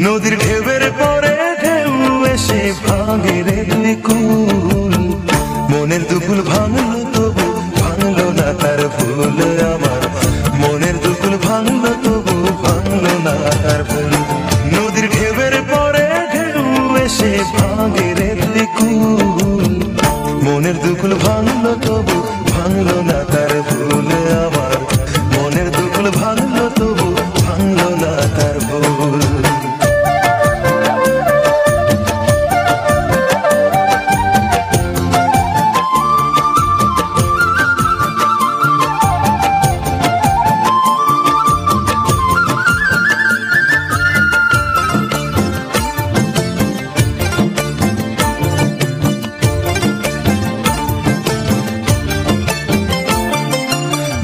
নদীর ঢেউয়ের পরে ঢেউ এসে ভাঙে রে দুই কুল, মনের দুকুল ভাঙলো তবু ভাঙলো না তার ভুল আমার, মনের দুকুল ভাঙলো তবু ভাঙলো না তার ভুল। নদীর ঢেউয়ের পরে ঢেউ এসে ভাঙে রে দুই কুল, মনের দুকুল ভাঙলো তবু ভাঙলো না তার ভুল আমার, মনের দুকুল ভাঙলো তবু ভাঙলো না তার ভুল।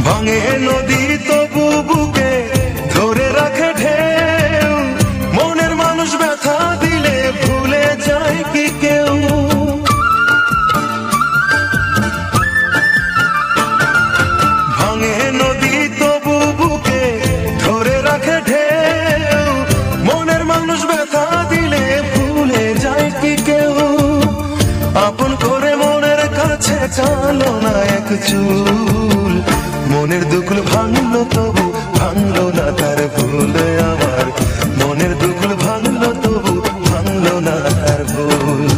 ভাঙে নদী তবু বুকে ধরে রাখে ঢেউ, মনের মানুষ ব্যথা দিলে ভুলে যায় কি কেউ। ভাঙে নদী তবু বুকে ধরে রাখে ঢেউ, মনের মানুষ ব্যথা দিলে ভুলে যায় কি কেউ। আপন করে মনের কাছে চালো না এক চুল, মনের দুকুল ভাঙলো তবু ভাঙলো না তার ভুল আমার, মনের দুকুল ভাঙলো তবু ভাঙলো না তার ভুল।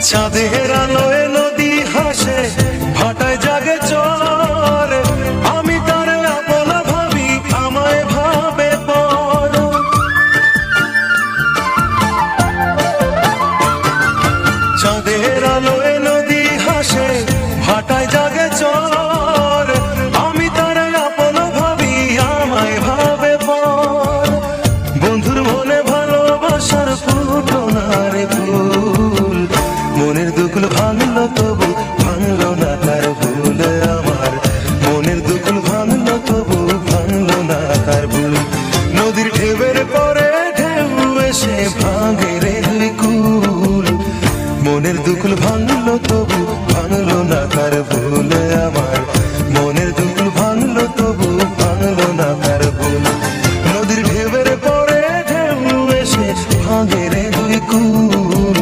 চাঁদের আলোয় নদী হাসে ভাটায় জাগে চর, আমি তার আপন ভাবি আমায় ভাবে পর। চাঁদের আলোয় নদী হাসে ভাটায় জাগে চর, আমি তার আপন ভাবি আমায় ভাবে পর। বন্ধুর মনে ভালোবাসার ফুটনা রে ফুল, মনের দুকুল ভাঙলো তবু ভাঙলো না তার ভুল আমার, মনের দুকুল ভাঙলো তবু ভাঙলো না তার ভুল। নদীর ঢেউয়ের পরে ঢেউ এসে ভাঙে রে দুই কুল, মনের দুকুল ভাঙলো তবু ভাঙলো না তার ভুল আমার, মনের দুকুল ভাঙলো তবু ভাঙলো না তার ভুল। নদীর ঢেউয়ের পরে ঢেউ এসে ভাঙে রে দুই কুল,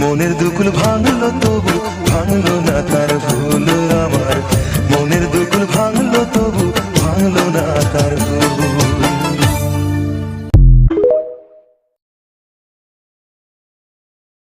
মনের দুকুল ভাঙলো তবু ভাঙলো না তার ভুল আমার, মনের দুকুল ভাঙলো তবু ভাঙলো না তার